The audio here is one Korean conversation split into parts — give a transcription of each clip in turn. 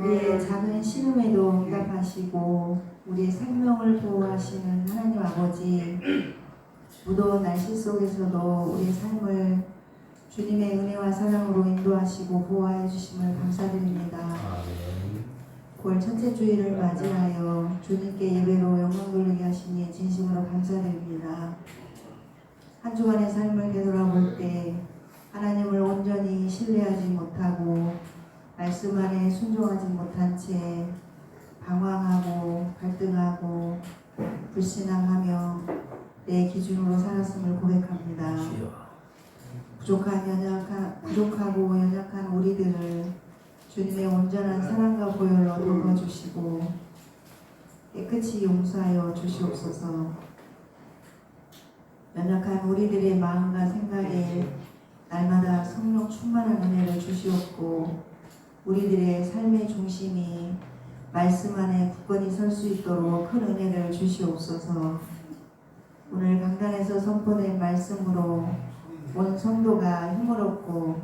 우리의 작은 신음에도 응답하시고 우리의 생명을 보호하시는 하나님 아버지, 무더운 날씨 속에서도 우리의 삶을 주님의 은혜와 사랑으로 인도하시고 보호해 주심을 감사드립니다. 9월 첫째 주일을 맞이하여 주님께 예배로 영광 돌리게 하시니 진심으로 감사드립니다. 한 주간의 삶을 되돌아볼 때 하나님을 온전히 신뢰하지 못하고 말씀 안에 순종하지 못한 채 방황하고 갈등하고 불신앙하며 내 기준으로 살았음을 고백합니다. 부족하고 연약한 우리들을 주님의 온전한 사랑과 보혈로 덮어주시고 깨끗이 용서하여 주시옵소서. 연약한 우리들의 마음과 생각에 날마다 성령 충만한 은혜를 주시옵고 우리들의 삶의 중심이 말씀 안에 굳건히 설 수 있도록 큰 은혜를 주시옵소서. 오늘 강단에서 선포된 말씀으로 온 성도가 힘을 얻고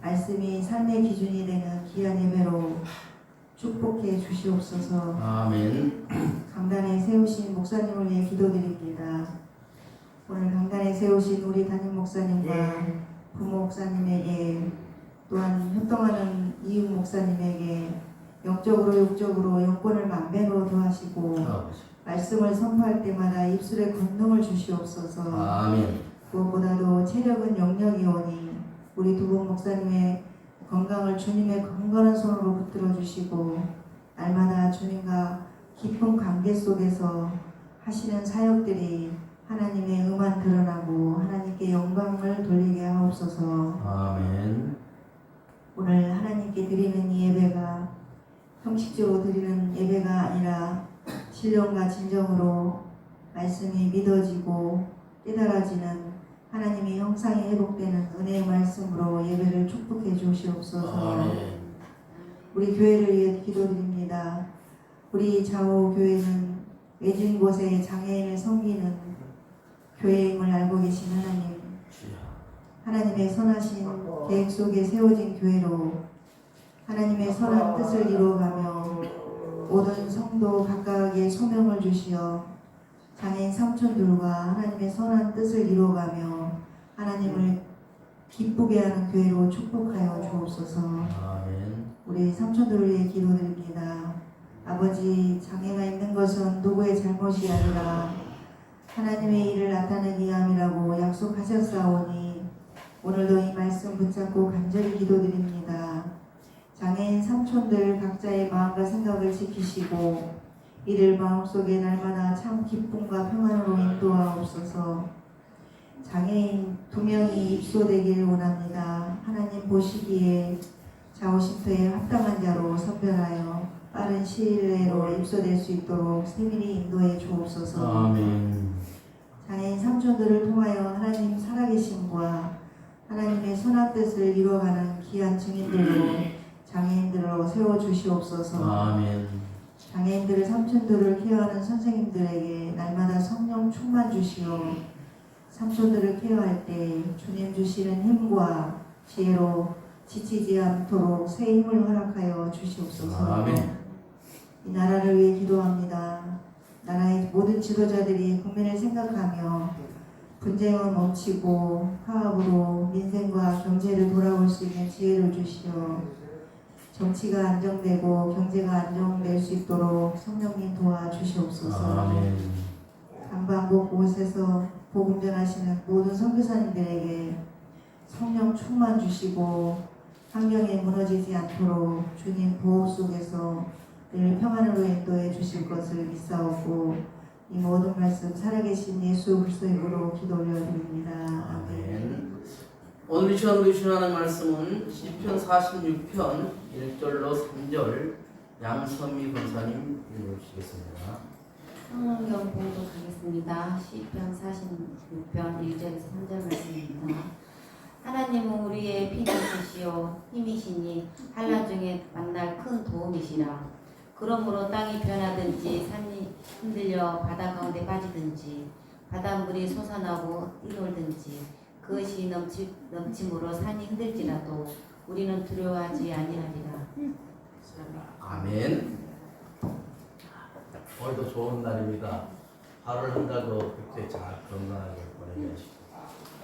말씀이 삶의 기준이 되는 귀한 예배로 축복해 주시옵소서. 아멘. 강단에 세우신 목사님을 위해 기도드립니다. 오늘 강단에 세우신 우리 담임 목사님과 부모 목사님에게 또한 협동하는 이웃 목사님에게 영적으로 육적으로 영권을 만배로 더하시고 말씀을 선포할 때마다 입술에 권능을 주시옵소서. 아멘. 무엇보다도 체력은 영역이 오니 우리 두 분 목사님의 건강을 주님의 강건한 손으로 붙들어 주시고 날마다 주님과 깊은 관계 속에서 하시는 사역들이 하나님의 의만 드러나고 하나님께 영광을 돌리게 하옵소서. 아멘. 오늘 하나님께 드리는 이 예배가 형식적으로 드리는 예배가 아니라 신령과 진정으로 말씀이 믿어지고 깨달아지는 하나님의 형상이 회복되는 은혜의 말씀으로 예배를 축복해 주시옵소서. 아멘. 우리 교회를 위해 기도드립니다. 우리 좌우 교회는 외진 곳에 장애인을 섬기는 교회임을 알고 계신 하나님의 선하신 계획 속에 세워진 교회로 하나님의 선한 뜻을 이루어가며 모든 성도 각각의 소명을 주시어 장애인 삼촌들과 하나님의 선한 뜻을 이루어가며 하나님을 기쁘게 하는 교회로 축복하여 주옵소서. 아멘. 우리 삼촌들을 위해 기도드립니다. 아버지, 장애가 있는 것은 누구의 잘못이 아니라 하나님의 일을 나타내기 위함이라고 약속하셨사오니 오늘도 이 말씀 붙잡고 간절히 기도드립니다. 장애인 삼촌들 각자의 마음과 생각을 지키시고 이를 마음속에 날마다 참 기쁨과 평안으로 인도하옵소서. 장애인 2명이 입소되기를 원합니다. 하나님 보시기에 좌우 쉼터에 합당한 자로 선별하여 빠른 시일 내로 입소될 수 있도록 세밀히 인도해 주옵소서. 아멘. 장애인 삼촌들을 통하여 하나님 살아계심과 하나님의 선한 뜻을 이루어가는 귀한 증인들로 장애인들로 세워주시옵소서. 아멘. 장애인들의 삼촌들을 케어하는 선생님들에게 날마다 성령 충만 주시오. 삼촌들을 케어할 때 주님 주시는 힘과 지혜로 지치지 않도록 새 힘을 허락하여 주시옵소서. 아멘. 이 나라를 위해 기도합니다. 나라의 모든 지도자들이 국민을 생각하며 분쟁은 멈추고 화합으로 민생과 경제를 돌아올 수 있는 지혜를 주시오. 정치가 안정되고 경제가 안정될 수 있도록 성령님 도와주시옵소서. 아멘. 강방곡 곳에서 복음 전하시는 모든 선교사님들에게 성령 충만 주시고 환경에 무너지지 않도록 주님 보호 속에서 늘 평안으로 인도해 주실 것을 믿사오고 이 모든 말씀 살아계신 예수 그리스도의 이름으로 기도 올려드립니다. 아멘. 오늘 이 시간 우리 주하는 말씀은 시편 46편 1절로 3절 양선미 권사님 읽어주시겠습니다. 성경 봉독하겠습니다. 시편 46편 1절에서 3절 말씀입니다. 하나님은 우리의 피난처시요 힘이시니 한란 중에 만날 큰 도움이시라. 그러므로 땅이 변하든지 산이 흔들려 바다 가운데 빠지든지 바닷물이 솟아나고 뛰놀든지 그것이 넘침으로 산이 흔들지라도 우리는 두려워하지 아니하리라. 아멘. 오늘도 좋은 날입니다. 하루를 한 달도 그렇게 잘 건강하게 보내게 하시고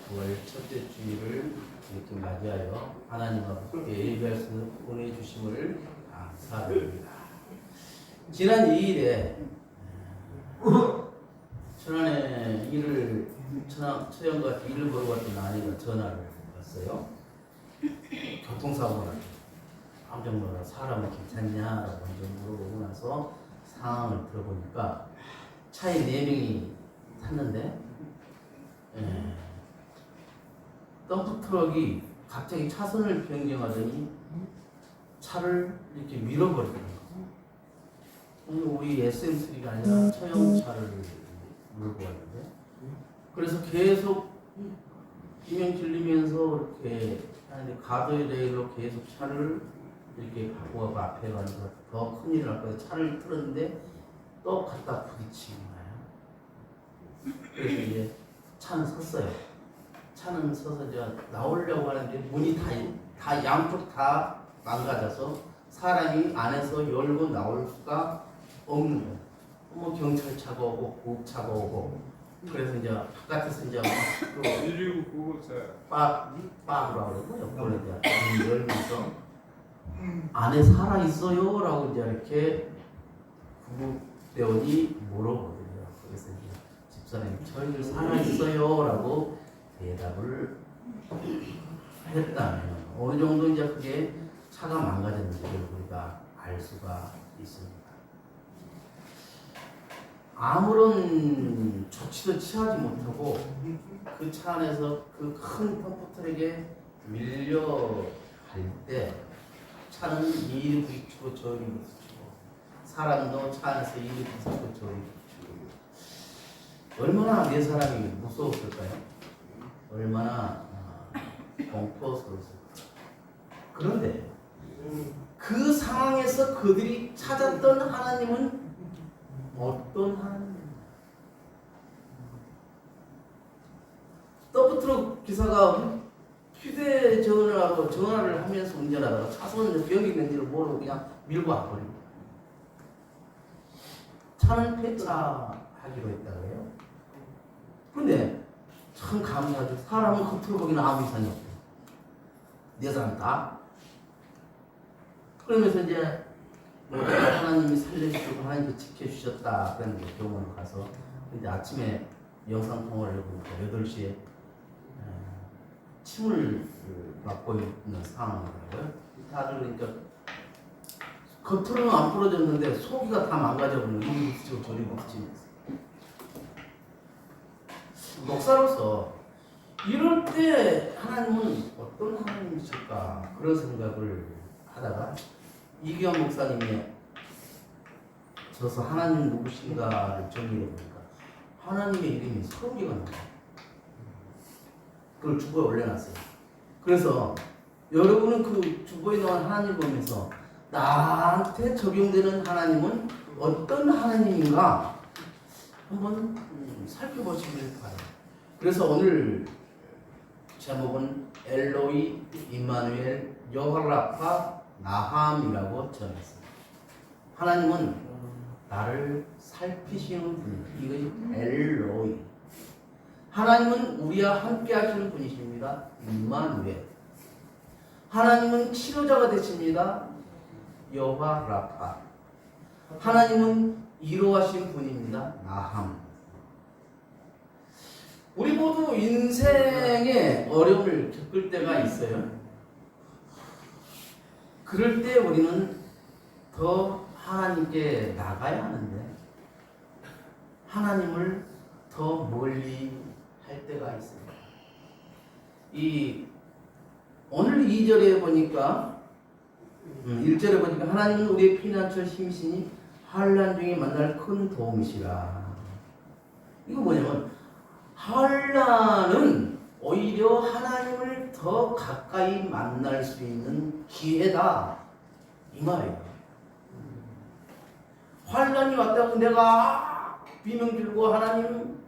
9월 첫째 주일을 이렇게 맞이하여 하나님 앞에 예배할 수 있는 은혜 주심을 감사드립니다. 지난 2일에 천안에 일을 처형과 일을 보러 갔던 아내가 전화를 왔어요. 교통사고가 났죠. 깜짝 놀라 사람은 괜찮냐라고 먼저 물어보고 나서 상황을 들어보니까 차에 4명이 탔는데 덤프 트럭이 갑자기 차선을 변경하더니 차를 이렇게 밀어버리더라고요. 우리 SM3가 아니라 처형차를 몰고 왔는데 그래서 계속 비명 질리면서 이렇게 가드레일로 계속 차를 이렇게 갖고 가고 앞에 가서 더 큰일이 날 거예요. 차를 틀었는데 또 갖다 부딪히는 거예요. 그래서 이제 차는 섰어요. 차는 서서 이제 나오려고 하는데 문이 다 양쪽 다 망가져서 사람이 안에서 열고 나올 수가 없는 거예요. 뭐 경찰차가 오고 구급차가 오고 그래서 이제 바깥에서 이제 119 구급차 빡빡이라고 그러고요. 그걸 이제 열면서 안에 살아 있어요라고 이제 이렇게 구급대원이 물어보거든요. 그래서 이제 집사람이 저희들 살아 있어요라고 대답을 했다면 어느 정도 이제 그게 차가 망가졌는지를 우리가 알 수가 있습니다. 아무런 조치도 취하지 못하고 그 차 안에서 그 큰 펌프트럭에 밀려갈 때 차는 이리 부딪히고 저리 부딪히고 사람도 차 안에서 이리 부딪히고 저리 부딪히고 얼마나 네 사람이 무서웠을까요? 얼마나 공포스러웠을까요? 그런데 그 상황에서 그들이 찾았던 하나님은 어떤 하나님입니까? 더프트럭 기사가 휴대전화로 전화를 하면서 운전하다가 차선에 벽이 있는지를 모르고 그냥 밀고 와버립니다. 차는 폐차하기로 했다고 해요. 그런데 참 감사하죠. 사람은 겉으로 보기는 아무 이상이 없어요. 네 사람 다. 그러면서 이제 하나님이 살려주시고 하나님이 지켜주셨다 그런 병원을 가서 이제 아침에 영상 통화를 해보니까 8시에 침을 맞고 있는 상황이더라고요. 다들 그러니까 겉으로는 안 부러졌는데 속이가 다 망가져버리는 이리 부딪히고 저리 부딪히면서 목사로서 이럴 때 하나님은 어떤 하나님이실까 그런 생각을 하다가 이기현 목사님이 저서 하나님 누구신가를 정리해 보니까 하나님의 이름이 서기가 나와요. 그걸 주보에 올려놨어요. 그래서 여러분은 그 주보에 나온 하나님 보면서 나한테 적용되는 하나님은 어떤 하나님인가 한번 살펴보시길 바랍니다. 그래서 오늘 제목은 엘로이 임마누엘 여호라파 나함이라고 정했습니다. 하나님은 나를 살피시는 분, 이것이 엘로이. 하나님은 우리와 함께 하시는 분이십니다. 임마누엘. 하나님은 치료자가 되십니다. 여호와 라파. 하나님은 이로하신 분입니다. 나함. 우리 모두 인생에 어려움을 겪을 때가 있어요. 그럴 때 우리는 더 하나님께 나가야 하는데 하나님을 더 멀리 할 때가 있습니다. 오늘 2절에 보니까 1절에 보니까 하나님은 우리의 피난처 힘이시니 환난 중에 만날 큰 도움이시라. 이거 뭐냐면 환난은 오히려 하나님을 더 가까이 만날 수 있는 기회다 이 말이에요. 환난이 왔다고 내가 비명 지르고 하나님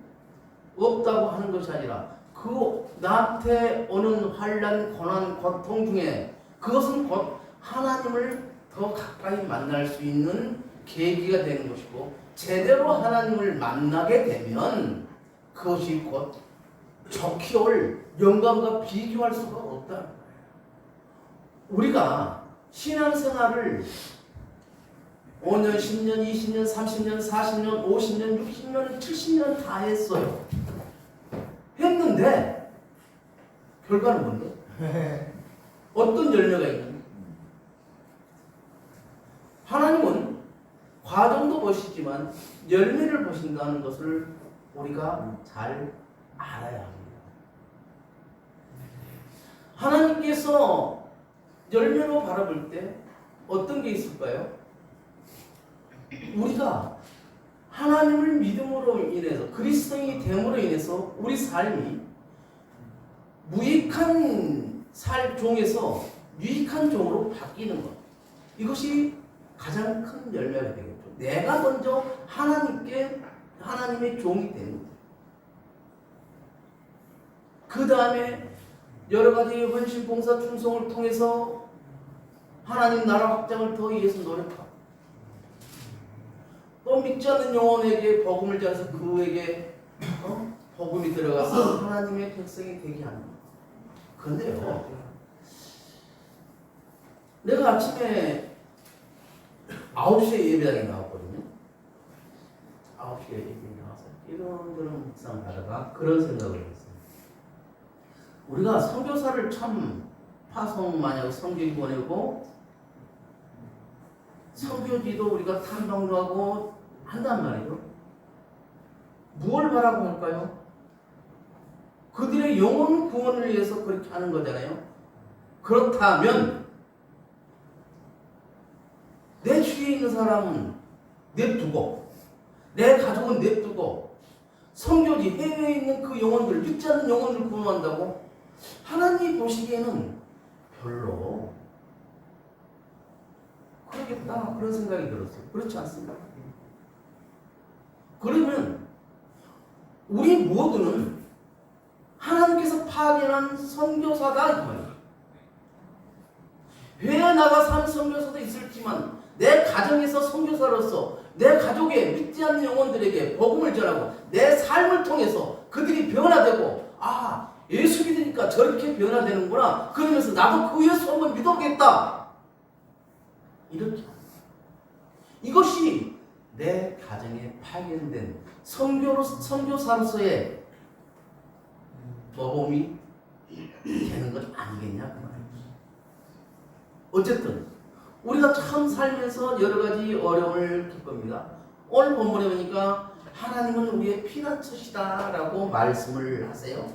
없다고 하는 것이 아니라 그 나한테 오는 환난, 고난, 고통 중에 그것은 곧 하나님을 더 가까이 만날 수 있는 계기가 되는 것이고, 제대로 하나님을 만나게 되면 그것이 곧 좋게 올 영광과 비교할 수가 없다는 거예요. 우리가 신앙생활을 5년, 10년, 20년, 30년, 40년, 50년, 60년, 70년 다 했어요. 했는데 결과는 뭔데? 어떤 열매가 있는가? 하나님은 과정도 보시지만 열매를 보신다는 것을 우리가 잘 알아야 합니다. 하나님께서 열매로 바라볼 때 어떤 게 있을까요? 우리가 하나님을 믿음으로 인해서, 그리스도인이 됨으로 인해서 우리 삶이 무익한 종에서 유익한 종으로 바뀌는 것, 이것이 가장 큰 열매가 되겠죠. 내가 먼저 하나님의 종이 되는 것. 그 다음에 여러 가지 헌신, 봉사, 충성을 통해서 하나님 나라 확장을 더 위해서 노력하고, 또 믿지 않는 영혼에게 복음을 전해서 그에게 복음이 들어가서 하나님의 백성이 되게 하는 거예요. 그런데요, 내가 아침에 9시에 예배당에 나왔거든요. 9시에 예배당에 나와서 이런저런 묵상을 하다가 그런 생각을 했어요. 우리가 선교사를 참 파송 마냥 섬기기 보내고, 선교지도 우리가 탐방도 하고 한단 말이죠. 무엇을 바라고 할까요? 그들의 영혼 구원을 위해서 그렇게 하는 거잖아요. 그렇다면 내 주위에 있는 사람은 냅두고, 내 가족은 냅두고, 선교지 해외에 있는 그 영혼들, 믿지 않는 영혼을 구원한다고? 하나님이 보시기에는 별로 그러겠다, 그런 생각이 들었어요. 그렇지 않습니까? 그러면 우리 모두는 하나님께서 파견한 선교사다 이 말이에요. 해외에 나가 사는 선교사도 있을지만 내 가정에서 선교사로서 내 가족의 믿지 않는 영혼들에게 복음을 전하고 내 삶을 통해서 그들이 변화되고, 아, 예수 믿으니까 저렇게 변화되는구나, 그러면서 나도 그 예수 한번 믿어보겠다, 이렇게. 이것이 내 가정에 파견된 선교사로서의 모범이 되는 것 아니겠냐 그 말이죠. 어쨌든 우리가 참 살면서 여러 가지 어려움을 겪습니다. 오늘 본문에 보니까 하나님은 우리의 피난처시다라고 말씀을 하세요.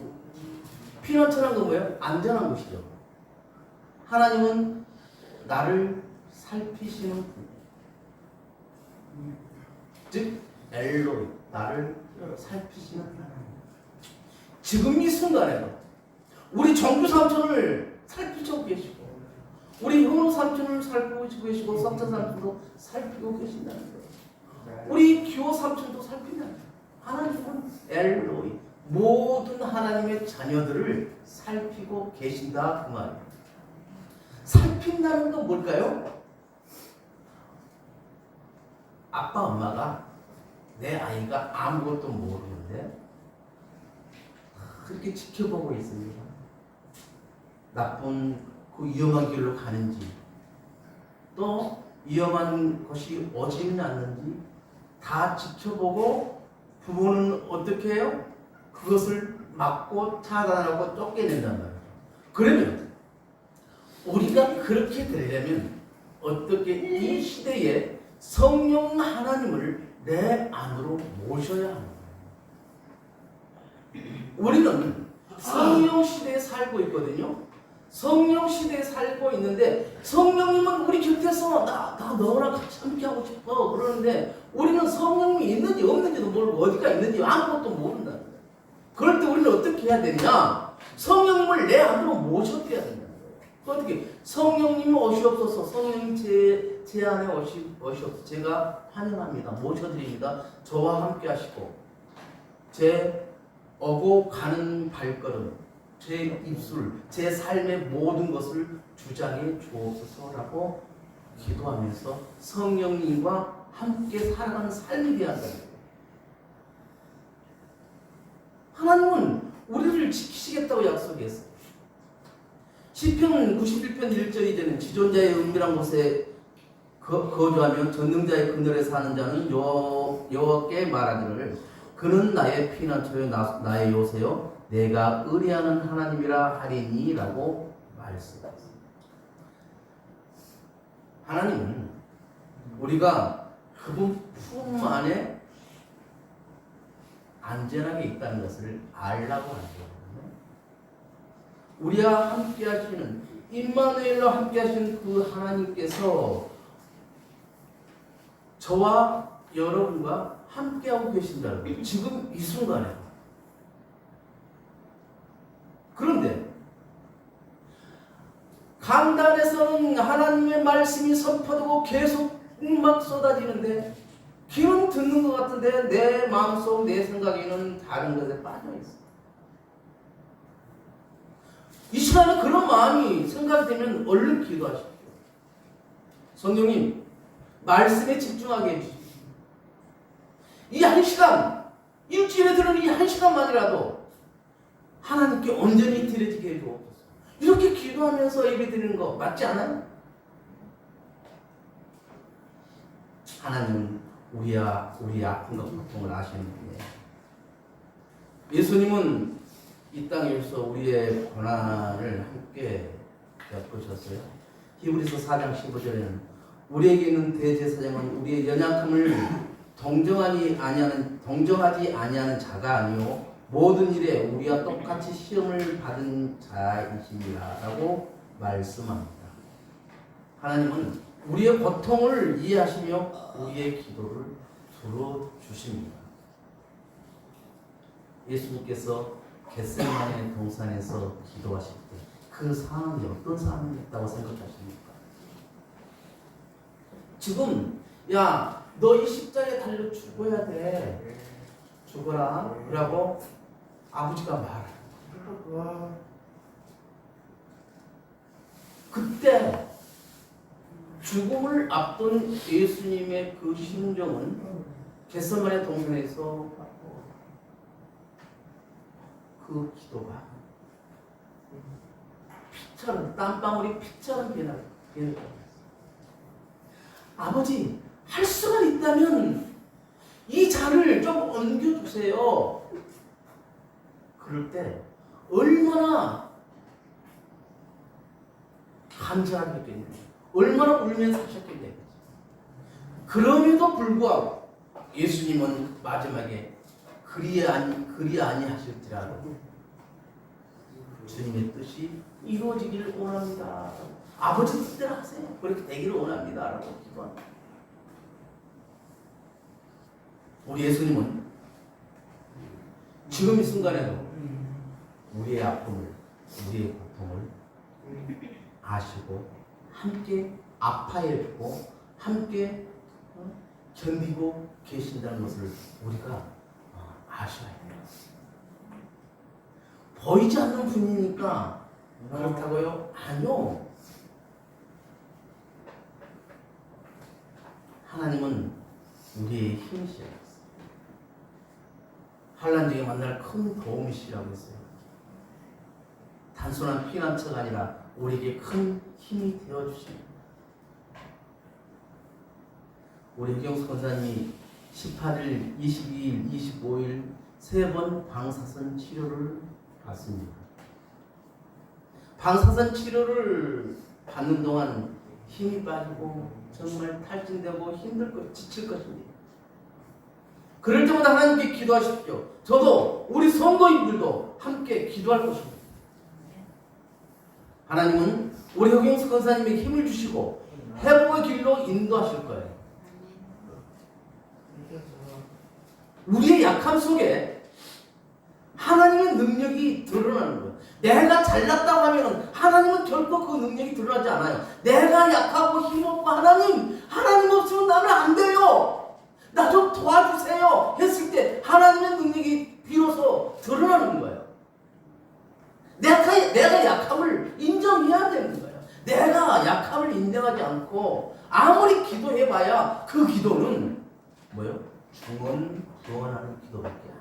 피난처란 건 뭐예요? 안전한 곳이죠. 하나님은 나를 살피시는 분, 즉 엘로이, 나를 살피시는 하나님. 지금 이 순간에도 우리 정규 삼촌을 살피고 계시고, 우리 현우 삼촌을 살피고 계시고, 석자 삼촌도 살피고 계신다는 거예요. 우리 기호 삼촌도 살핀다는 거예요. 하나님은 엘로이, 모든 하나님의 자녀들을 살피고 계신다 그 말이에요. 살핀다는 건 뭘까요? 아빠 엄마가 내 아이가 아무것도 모르는데 그렇게 지켜보고 있습니다. 나쁜 그 위험한 길로 가는지, 또 위험한 것이 오지는 않는지 다 지켜보고, 부모는 어떻게 해요? 그것을 막고 차단하고 쫓겨낸단 말이에요. 그러면 우리가 그렇게 되려면 어떻게 이 시대에 성령 하나님을 내 안으로 모셔야 하는 거예요. 우리는 성령 시대에 살고 있거든요. 성령 시대에 살고 있는데 성령님은 우리 곁에서 나 너랑 같이 함께 하고 싶어 그러는데, 우리는 성령님이 있는지 없는지도 모르고 어디가 있는지 아무것도 모른다는 거예요. 그럴 때 우리는 어떻게 해야 되냐? 성령님을 내 안으로 모셔드려야 된다는 거예요. 어떻게? 성령님이 오시옵소서. 성령님 제 안에 오시옵소서. 제가 환영합니다. 모셔드립니다. 저와 함께 하시고, 제 오고 가는 발걸음, 제 입술, 제 삶의 모든 것을 주장해 주옵소서라고 기도하면서 성령님과 함께 살아가는 삶이 되어야 한다는 거예요. 하나님은 우리를 지키시겠다고 약속했어요. 시편 91편 1절이 되는 지존자의 은밀한 곳에 거주하며 전능자의 그늘에 사는 자는 여호와께 말하기를 그는 나의 피난처요 나의 요새요 내가 의뢰하는 하나님이라 하리니 라고 말씀하셨습니다. 하나님은 우리가 그분 품 안에 안전하게 있다는 것을 알라고 하는 거거든요. 우리와 함께 하시는 임마누엘로 함께 하시는 그 하나님께서 저와 여러분과 함께하고 계신다는 거예요. 지금 이 순간에. 그런데 강단에서는 하나님의 말씀이 선포되고 계속 막 쏟아지는데 귀는 듣는 것 같은데 내 마음속 내 생각에는 다른 것에 빠져있어. 이 시간에 그런 마음이 생각이 되면 얼른 기도하십시오. 성령님 말씀에 집중하게 해주십시오. 이 한 시간, 일주일에 들은 이 한 시간만이라도 하나님께 온전히 드려지게 해주옵소서. 이렇게 기도하면서 예배 드리는 거 맞지 않아요? 하나님은 우리의 아픔과 고통을 아시는 분이에요. 예수님은 이 땅에서 우리의 고난을 함께 겪으셨어요. 히브리서 4장 15절에는 우리에게 있는 대제사장은 우리의 연약함을 동정하지 아니하는 자가 아니요 모든 일에 우리와 똑같이 시험을 받은 자이십니다 라고 말씀합니다. 하나님은 우리의 고통을 이해하시며 우리의 기도를 들어주십니다. 예수님께서 겟세마네 동산에서 기도하실 때 그 상황이 어떤 상황이었다고 생각하십니까? 지금 야 너 이 십자가에 달려 죽어야 돼. 죽어라 라고 아버지가 말해요. 그때 죽음을 앞둔 예수님의 그 심정은 겟세마네 동산에서 그 기도가 피처럼 땀방울이 피처럼 변하고 아버지 할 수가 있다면 이 잔을 좀 옮겨주세요. 그럴 때 얼마나 간절하겠겠냐, 얼마나 울면서 하셨겠냐. 그럼에도 불구하고 예수님은 마지막에 그리 아니하실지라도 주님의 뜻이 이루어지기를 원합니다. 아버지 뜻대로 하세요. 그렇게 되기를 원합니다. 라고 기도합니다. 우리 예수님은 지금 이 순간에도 우리의 아픔을, 우리의 고통을 아시고 함께 아파해주고 함께 견디고 계신다는 것을 우리가 아셔야 돼요. 보이지 않는 분이니까 그렇다고요? 아니요. 하나님은 우리의 힘이시라고 했어요. 환난 중에 만날 큰 도움이시라고 했어요. 단순한 피난처가 아니라 우리에게 큰 힘이 되어주십니다. 우리 흑영수 권사님이 18일, 22일, 25일 3번 방사선 치료를 받습니다. 방사선 치료를 받는 동안 힘이 빠지고 정말 탈진되고 힘들 것, 지칠 것입니다. 그럴 때마다 하나님께 기도하십시오. 저도 우리 성도님들도 함께 기도할 것입니다. 하나님은 우리 흑영수 권사님에게 힘을 주시고 회복의 길로 인도하실 거예요. 우리의 약함 속에 하나님의 능력이 드러나는 거예요. 내가 잘났다고 하면 하나님은 결코 그 능력이 드러나지 않아요. 내가 약하고 힘없고 하나님 없으면 나는 안 돼요. 나 좀 도와주세요 했을 때 하나님의 능력이 비로소 드러나는 거예요. 내가 약함을 인정해야 되는 거예요. 내가 약함을 인정하지 않고 아무리 기도해봐야 그 기도는 뭐요? 중언부언하는 기도밖에 안 돼요.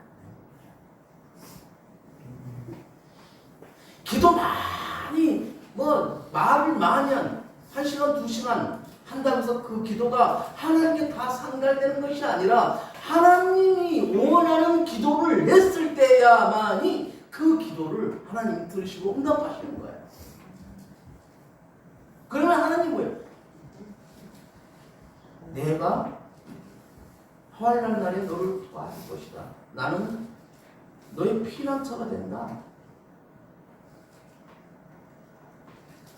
기도 많이 말을 많이 한 1시간 2시간 한다고 해서 그 기도가 하나님께 다 상달되는 것이 아니라 하나님이 원하는 기도를 했을 때야만이 그 기도를 하나님이 들으시고 응답하시는 거예요. 그러면 하나님 뭐예요? 내가 화활날 날에 너를 도와줄 것이다. 나는 너의 피난처가 된다.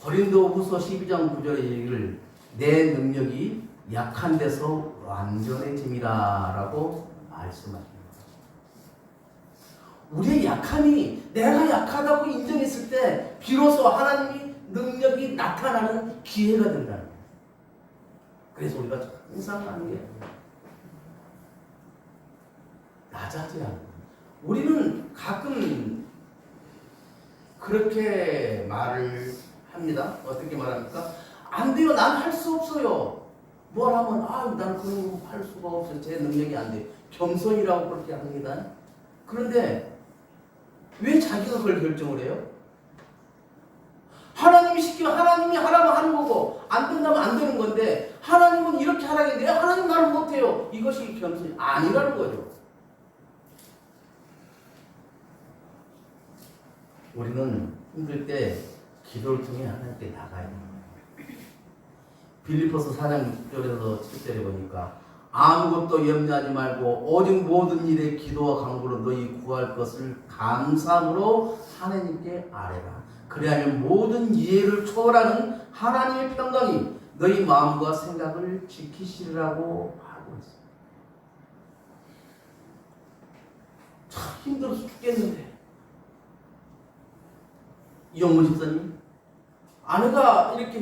고린도후서 12장 9절의 얘기를 내 능력이 약한 데서 완전해짐이라고 말씀하십니다. 우리의 약함이 내가 약하다고 인정했을 때 비로소 하나님이 능력이 나타나는 기회가 된다는 거예요. 그래서 우리가 항상 하는 게 낮아져야 하는 거예요. 우리는 가끔 그렇게 말을 합니다. 어떻게 말합니까? 안 돼요. 난 할 수 없어요. 뭘 하면 나는 그런 거 할 수가 없어요. 제 능력이 안 돼요. 겸손이라고 그렇게 합니다. 그런데 왜 자기가 그걸 결정을 해요? 하나님이 시키면 하나님이 하라면 하는 거고 안 된다면 안 되는 건데 하나님은 이렇게 하라고 했는데 하나님 나는 못해요. 이것이 겸손이 아니라는 거죠. 우리는 힘들 때 기도를 통해 하나님께 나가야 돼요. 빌립보서 4장 6절에서 7절에 보니까 아무것도 염려하지 말고 오직 모든 일에 기도와 간구로 너희 구할 것을 감사함으로 하나님께 아뢰라. 그리하면 모든 이해를 초월하는 하나님의 평강이 너희 마음과 생각을 지키시리라고 하고 있습니다. 참 힘들어서 죽겠는데 이영문 집사님, 아내가 이렇게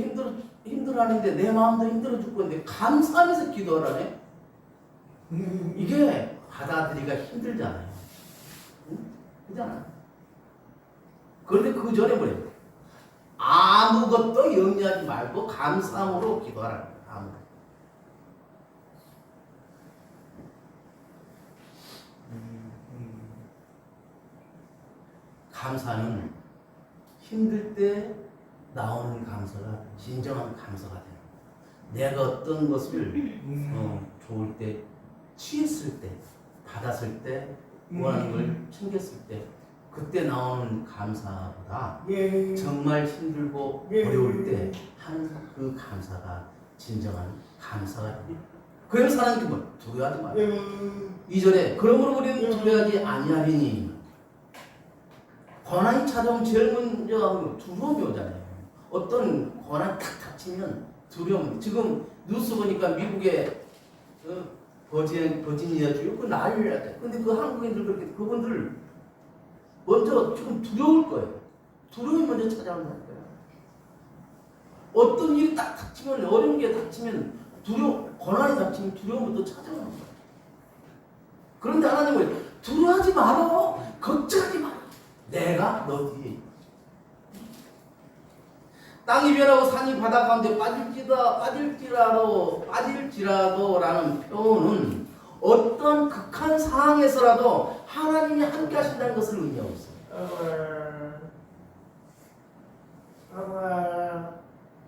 힘들어하는데 내 마음도 힘들어 죽겠는데 감사하면서 기도하라네. 이게 받아들이기가 힘들잖아요. 응? 그렇잖아요. 그런데 그 전에 뭐예요? 아무것도 염려하지 말고 감사함으로 기도하라. 아무것도. 감사는 힘들 때 나오는 감사가 진정한 감사가 돼요. 내가 어떤 것을 좋을 때, 취했을 때, 받았을 때, 원하는 걸 챙겼을 때 그때 나오는 감사보다 정말 힘들고 어려울 때 하는 그 감사가 진정한 감사가 됩니다. 그래서 하나님께 뭐 두려워하지 말아요. 이전에 그러므로 우리는 두려워하지 아니하리니 고난이 찾아오면 제일 먼저 두려움이 오잖아요. 어떤 고난이 탁 닥치면 두려움. 지금 뉴스 보니까 미국의 버지니아주 그 난리를 났대. 근데 그 한국인들 그렇게 그분들 먼저 지금 두려울 거예요. 두려움이 먼저 찾아온다는 거예요. 어떤 일이 딱 닥치면 어려운 게 닥치면 고난이 닥치면 두려움부터 찾아오는 거예요. 그런데 하나님은 두려워하지 말어. 걱정하지 마라. 내가 너 뒤에 있다. 땅이 변하고 산이 바다 가운데 빠질지라도라는 표현은 어떤 극한 상황에서라도 하나님이 함께 하신다는 것을 의미하고 있어요.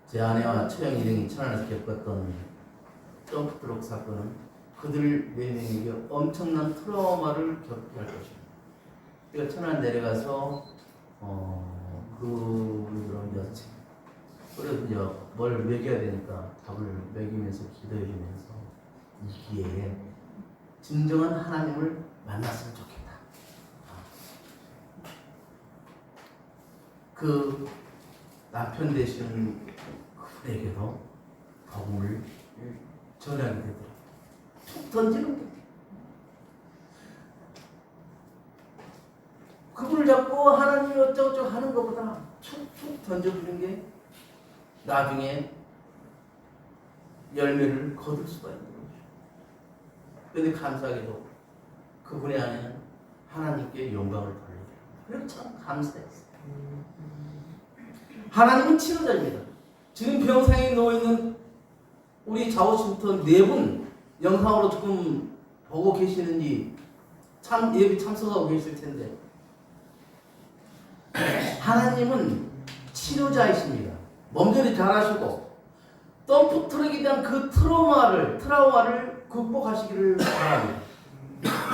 제 아내와 처형 일행이 천안에서 겪었던 점프트럭 사건은 그들 4명에게 엄청난 트라우마를 겪게 할 것입니다. 제가 천안 내려가서 그분들은 이제 뭘 먹여야 되니까 밥을 먹이면서 기도해주면서 이 기회에 진정한 하나님을 만났으면 좋겠다. 그 남편 되시는 그분에게도 복음을 전하게 되더라고요. 툭 던지는 게 그분을 잡고 하나님이 어쩌고저쩌고 하는 것보다 툭툭 던져주는 게 나중에 열매를 거둘 수가 있는 거죠. 그런데 감사하게도 그분의 아내는 하나님께 영광을 돌려요. 그래서 참 감사했어요. 하나님은 치료자입니다. 지금 병상에 누워있는 우리 좌우심부터 4분 영상으로 지금 보고 계시는지 예비 참석하고 계실 텐데, 하나님은 치료자이십니다. 몸조리 잘하시고 덤프트럭에 대한 그 트라우마를 극복하시기를 바랍니다.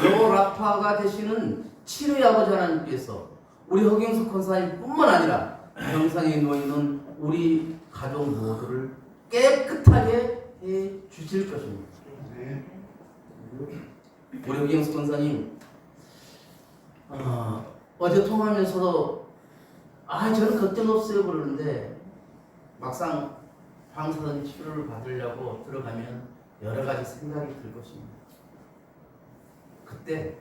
요라파가 되시는 치료의 아버지 하나님께서 우리 허경수 권사님 뿐만 아니라 병상에 누워있는 우리 가족 모두를 깨끗하게 해 주실 것입니다. 우리 허경수 권사님 어제 통화하면서도 저는 걱정 없어요 그러는데, 막상 방사선 치료를 받으려고 들어가면 여러 가지 생각이 들 것입니다. 그때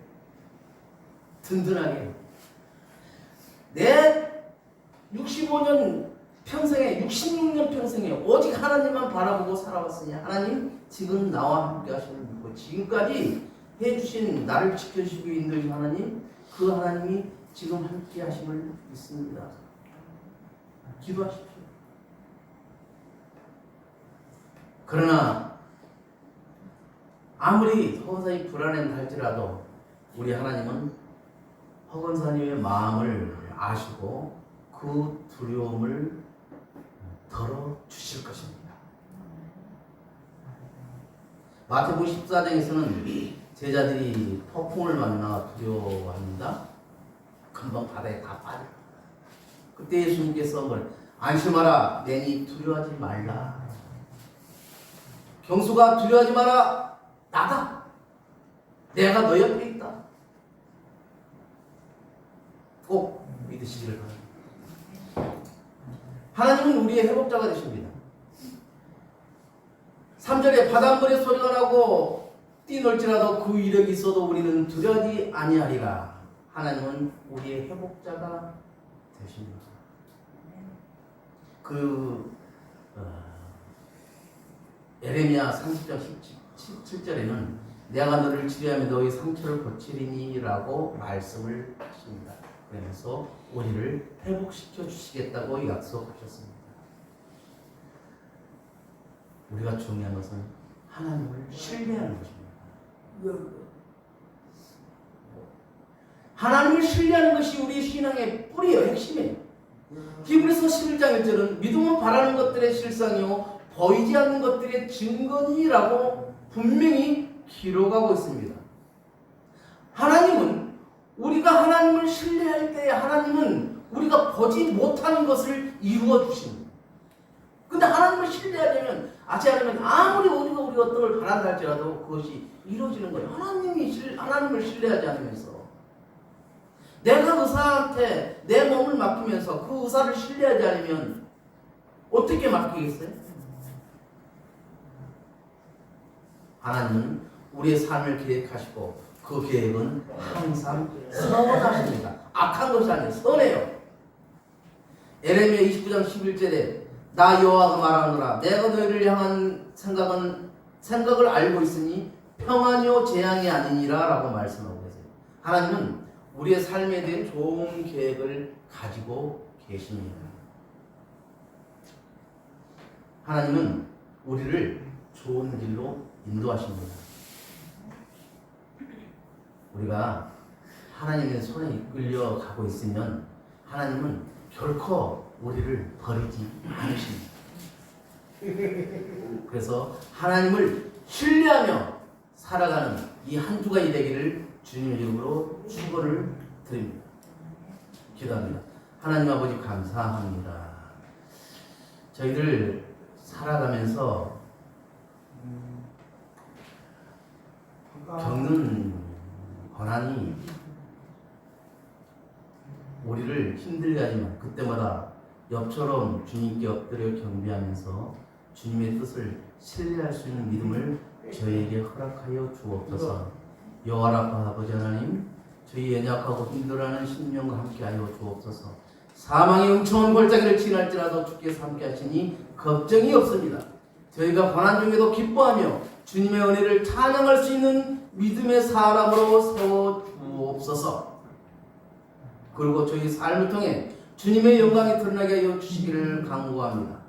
든든하게 내 65년 평생에 66년 평생에 오직 하나님만 바라보고 살아왔으니 하나님 지금 나와 함께 하시는 믿고 지금까지 해주신 나를 지켜주시고 인도하신 하나님, 그 하나님이 지금 함께 하심을 믿습니다. 기도하십시오. 그러나 아무리 허건사님이 불안해한다 할지라도 우리 하나님은 허건사님의 마음을 아시고 그 두려움을 덜어주실 것입니다. 마태복음 14장에서는 제자들이 폭풍을 만나 두려워합니다. 금방 바다에 다 빠져. 그때 예수님께서 안심하라, 내니 두려워하지 말라. 경수가 두려워하지 마라, 나다. 내가 너 옆에 있다. 꼭 믿으시기를 바랍니다. 하나님은 우리의 회복자가 되십니다. 3절에 바닷물에 소리가 나고 뛰놀지라도 그 위력이 있어도 우리는 두려워하지 아니하리라. 하나님은 우리의 회복자가 되십니다. 에레미야 30장 17절에는 내가 너를 치료하며 너의 상처를 고치리니 라고 말씀을 하십니다. 그러면서 우리를 회복시켜 주시겠다고 약속하셨습니다. 우리가 중요한 것은 하나님을 신뢰하는 것입니다. 하나님을 신뢰하는 것이 우리 신앙의 뿌리예요. 핵심이에요. 히브리서 11장 1절은 믿음은 바라는 것들의 실상이요 보이지 않는 것들의 증거니라고 분명히 기록하고 있습니다. 하나님은 우리가 하나님을 신뢰할 때 하나님은 우리가 보지 못하는 것을 이루어 주십니다. 근데 하나님을 신뢰하려면 아무리 우리가 어떤 걸 바란다 할지라도 그것이 이루어지는 거예요. 하나님을 신뢰하지 않으면서 내가 의사한테 내 몸을 맡기면서 그 의사를 신뢰하지 않으면 어떻게 맡기겠어요? 하나님은 우리의 삶을 계획하시고 그 계획은 항상 선하십니다. 악한 것이 아니에요. 선해요. 에레미야 29장 11절에 나 여호와가 말하노라 내가 너희를 향한 생각을 알고 있으니 평안이요 재앙이 아니니라 라고 말씀하고 계세요. 하나님은 우리의 삶에 대한 좋은 계획을 가지고 계십니다. 하나님은 우리를 좋은 길로 인도하십니다. 우리가 하나님의 손에 이끌려 가고 있으면 하나님은 결코 우리를 버리지 않으십니다. 그래서 하나님을 신뢰하며 살아가는 이 한 주가 되기를 주님의 이름으로 축원을 드립니다. 기도합니다. 하나님 아버지 감사합니다. 저희들 살아가면서 겪는 고난이 우리를 힘들게 하지만 그때마다 옆처럼 주님께 엎드려 경배하면서 주님의 뜻을 신뢰할 수 있는 믿음을 저희에게 허락하여 주옵소서. 여호와라파 아버지 하나님, 저희 연약하고 힘들어하는 심령과 함께하여 주옵소서. 사망의 음침한 골짜기를 지날지라도 주께서 함께하시니 걱정이 없습니다. 저희가 고난 중에도 기뻐하며 주님의 은혜를 찬양할 수 있는 믿음의 사람으로 세워주옵소서. 그리고 저희 삶을 통해 주님의 영광이 드러나게 하여 주시기를 간구합니다.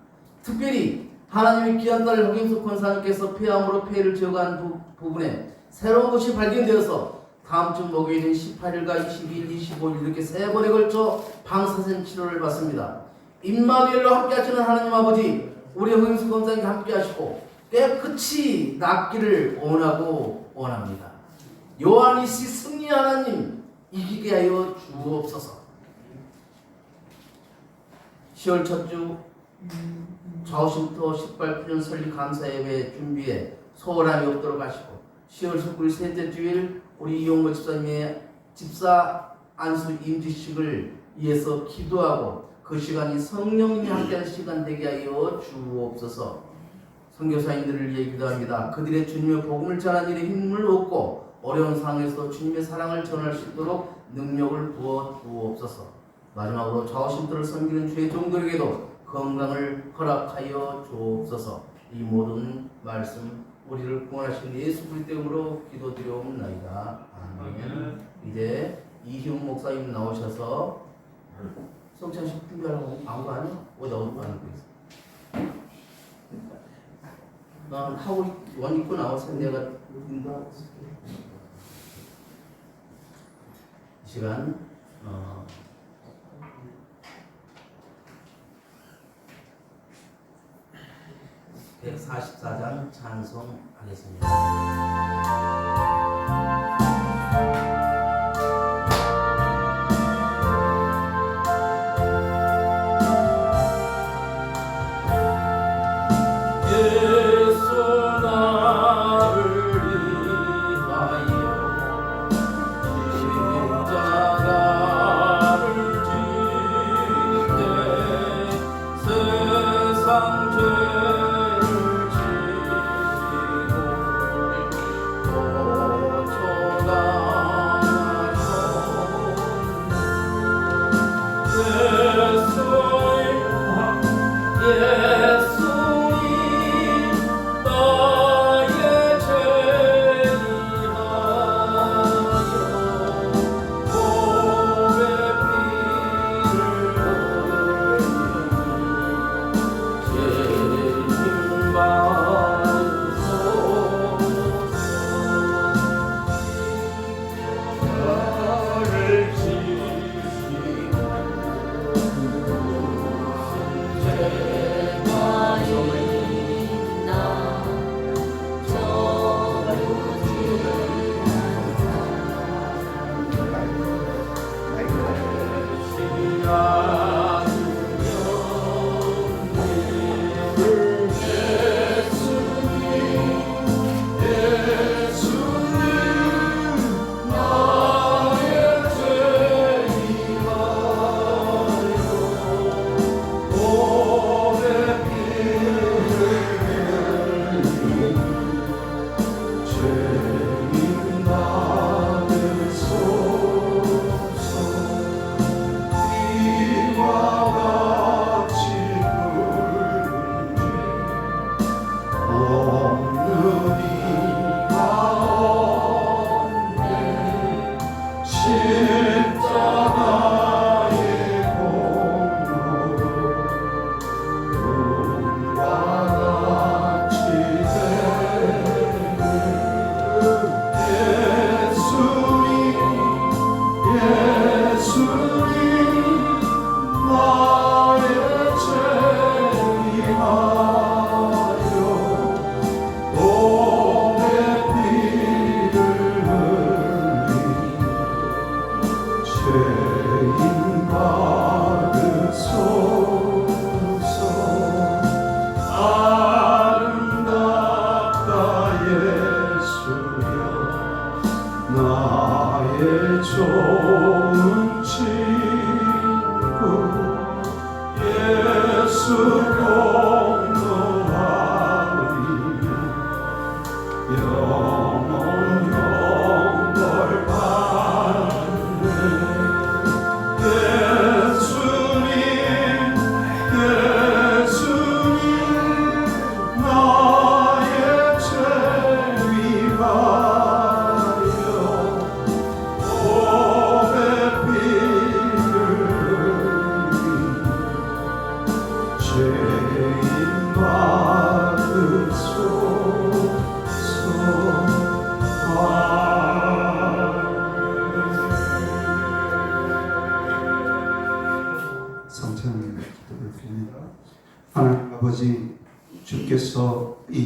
특별히 하나님의 귀한 딸 허김숙 권사님께서 폐암으로 폐를 제거한 부분에 새로운 것이 발견되어서 다음 주 목요일인 18일과 22일, 25일 이렇게 3번에 걸쳐 방사선 치료를 받습니다. 임마누엘로 함께 하시는 하나님 아버지, 우리 허김숙 권사님과 함께 하시고 깨끗이 낫기를 원합니다. 요한이시 승리 하나님 이기게 하여 주옵소서. 10월 첫주 좌우심부터 18년 설립 감사예배 준비에 소홀함이 없도록 하시고 10월 19일 셋째 주일 우리 이용모 집사님의 집사 안수 임지식을 위해서 기도하고 그 시간이 성령님이 함께하는 시간 되게 하여 주옵소서. 선교사님들을 위해 기도합니다. 그들의 주님의 복음을 전하는 일에 힘을 얻고 어려운 상황에서 주님의 사랑을 전할 수 있도록 능력을 부어 주옵소서. 마지막으로 좌우심들을 섬기는 주의 종들에게도 건강을 허락하여 주옵소서. 이 모든 말씀 우리를 구원하신 예수 그리스도 이름으로 기도드려옵나이다. 아멘. 이제 이희웅 목사님 나오셔서 성찬식 준비하라고 아무도 안 해? 어디 하는 거 있어? 난 하고 원 입고 나와서 내가 인도하고 있을게. 이 시간 144장 찬송하겠습니다. 나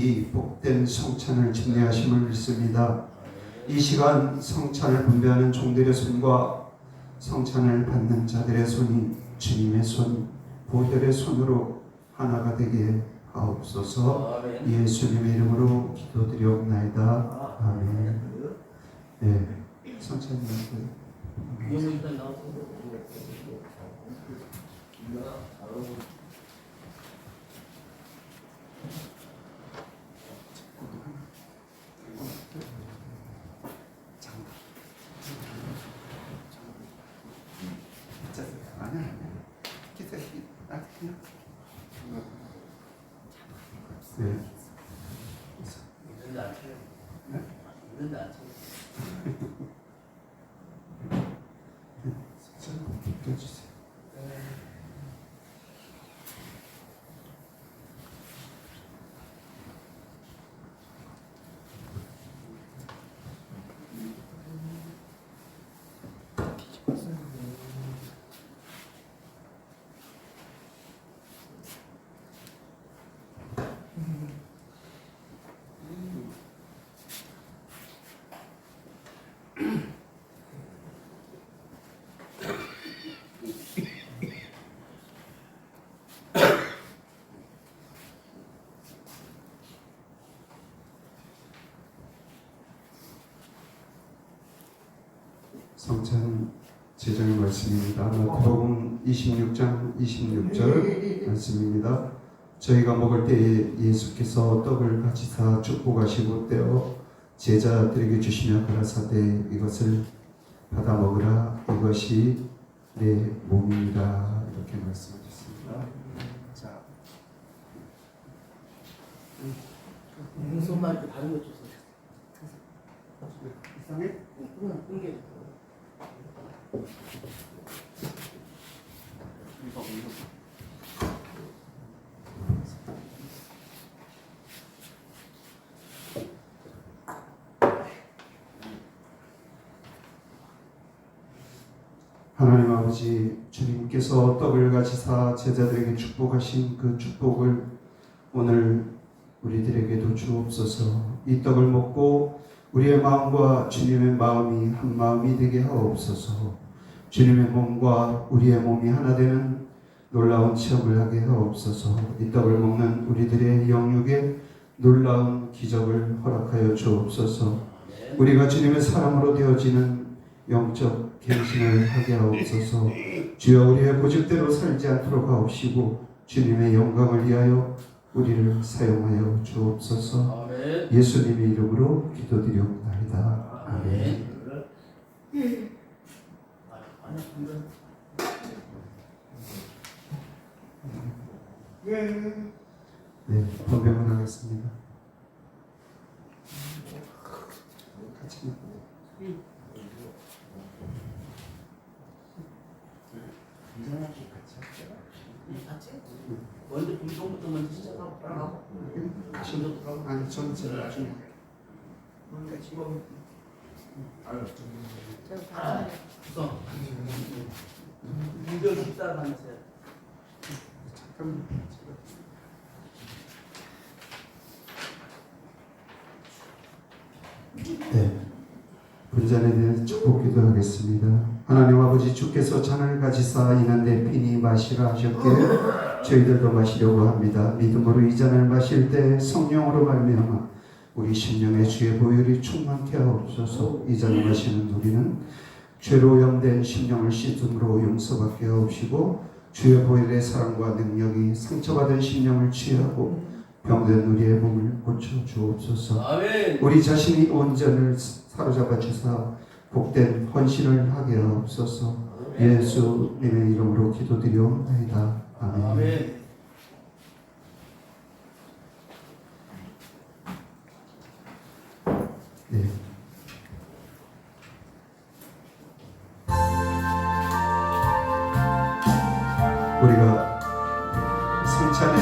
이 복된 성찬을 준비하심을 믿습니다. 이 시간 성찬을 분배하는 종들의 손과 성찬을 받는 자들의 손이 주님의 손, 보혈의 손으로 하나가 되게 하옵소서. 아멘. 예수님의 이름으로 기도드리옵나이다. 아멘. 네, 성찬님. 유형이 일단 나오고. 네. 있는데 안 쳐요. 네? 있는데 안 쳐요. 껴주세요. 성찬 제정의 말씀입니다. 마태복음 26장 26절 말씀입니다. 저희가 먹을 때에 예수께서 떡을 가지사 축복하시고 떼어 제자들에게 주시며 가라사대 이것을 받아 먹으라 이것이 내 몸이라 이렇게 말씀하셨습니다. 자, 손만 이렇게 다른 거 주세요. 이상해? 그냥 끊게. 하나님 아버지 주님께서 떡을 가지사 제자들에게 축복하신 그 축복을 오늘 우리들에게도 주옵소서. 이 떡을 먹고 우리의 마음과 주님의 마음이 한 마음이 되게 하옵소서. 주님의 몸과 우리의 몸이 하나 되는 놀라운 체험을 하게 하옵소서. 이 떡을 먹는 우리들의 영육에 놀라운 기적을 허락하여 주옵소서. 우리가 주님의 사람으로 되어지는 영적 갱신을 하게 하옵소서. 주여 우리의 고집대로 살지 않도록 하옵시고 주님의 영광을 위하여 우리를 사용하여 주옵소서. 아멘. 예수님의 이름으로 기도드리옵나이다. 아멘. 네, 번병을 하겠습니다. 같이. 같이? 먼저 불송부터 먼저 시작하고 따라가고. 아니 저는 제가 나중에. 구성. 문제 식사를 하면서요. 잠깐만. 네, 분잔에 대한 축복 기도하겠습니다. 하나님 아버지 주께서 잔을 가지사 이는 내 피니 마시라 하셨기에 저희들도 마시려고 합니다. 믿음으로 이 잔을 마실 때 성령으로 말미암아 우리 심령의 주의 보혈이 충만케 하옵소서. 이 잔을 마시는 우리는 죄로 오염된 심령을 씻음으로 용서받게 하옵시고 주의 보혈의 사랑과 능력이 상처받은 심령을 치유하고 병든 우리의 몸을 고쳐 주옵소서. 아멘. 우리 자신이 온전을 사로잡아 주사 복된 헌신을 하게 하옵소서. 예수님의 이름으로 기도드리옵나이다. 아멘. 아멘. 네. 우리가 성찬에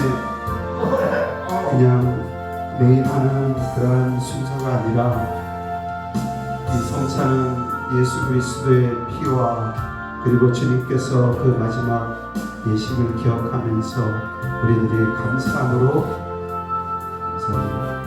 그냥 매일 하는 그러한 순서가 아니라 이 성찬은 예수 그리스도의 피와 그리고 주님께서 그 마지막 예식을 기억하면서 우리들이 감사함으로 감사합니다.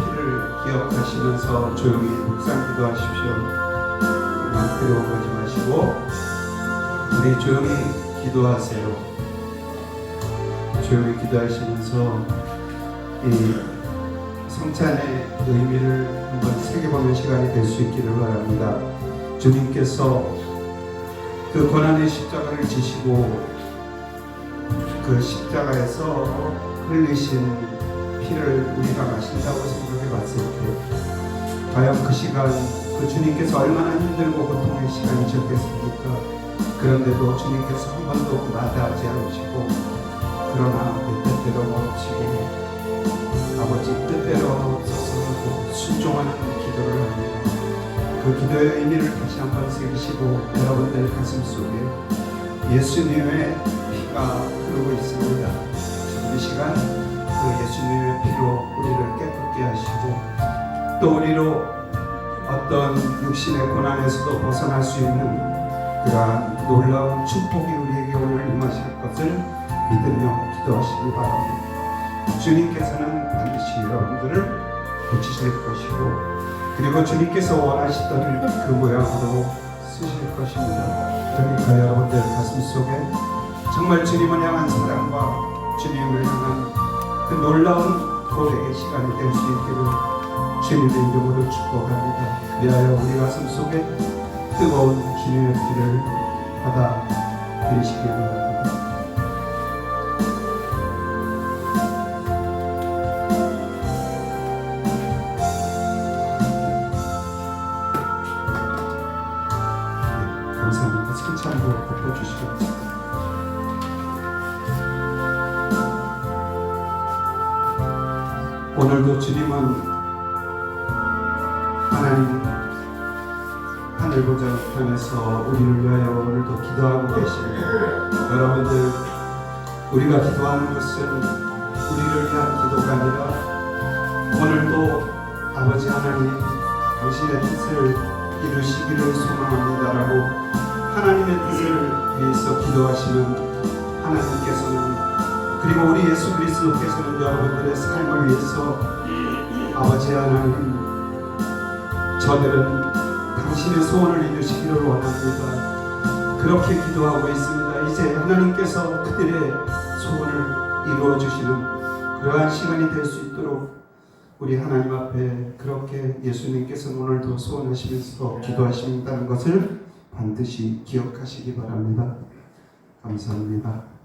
피를 기억하시면서 조용히 묵상 기도하십시오. 그만 두려워하지 마시고 우리 조용히 기도하세요. 조용히 기도하시면서 이 성찬의 의미를 한번 새겨보는 시간이 될 수 있기를 바랍니다. 주님께서 그 고난의 십자가를 지시고 그 십자가에서 흘리신 피를 우리가 마신다고 생각해 봤을 때 과연 그 시간 그 주님께서 얼마나 힘들고 고통의 시간이셨겠습니까? 그런데도 주님께서 한 번도 마다하지 않으시고 그러나 내 뜻대로 멈추고 아버지 뜻대로 없어서 하고 순종하는 기도를 합니다. 그 기도의 의미를 다시 한번 새기시고 여러분들 가슴 속에 예수님의 피가 흐르고 있습니다. 지금 이 시간 그 예수님의 피로 우리를 깨끗게 하시고 또 우리로 어떤 육신의 고난에서도 벗어날 수 있는 그러한 놀라운 축복이 우리에게 오늘 임하실 것을 믿으며 기도하시기 바랍니다. 주님께서는 반드시 여러분들을 고치실 것이고 그리고 주님께서 원하시던 그 모양으로 쓰실 것입니다. 그러니까 여러분들 가슴 속에 정말 주님을 향한 사랑과 주님을 향한 그 놀라운 고백의 시간이 될 수 있기를 주님의 이름으로 축복합니다. 그리하여 우리 가슴 속에 뜨거운 주님의 피를 받아 들이시기 바랍니다. 감사합니다. 성찬도 덮어주시겠습니다. 오늘도 주님은 하나님 하늘 보좌 우편에서 우리를 위하여 오늘도 기도하고 계십니다. 여러분들 우리가 기도하는 것은 우리를 위한 기도가 아니라 오늘도 아버지 하나님 당신의 뜻을 이루시기를 소망합니다라고 하나님의 뜻을 위해서 기도하시는 하나님께서는 그리고 우리 예수 그리스도께서는 여러분들의 삶을 위해서 아버지 하나님 저들은 당신의 소원을 이루시기를 원합니다. 그렇게 기도하고 있습니다. 이제 하나님께서 그들의 소원을 이루어 주시는 그러한 시간이 될 수 있도록 우리 하나님 앞에 그렇게 예수님께서는 오늘도 소원하시면서 기도하신다는 것을 반드시 기억하시기 바랍니다. 감사합니다.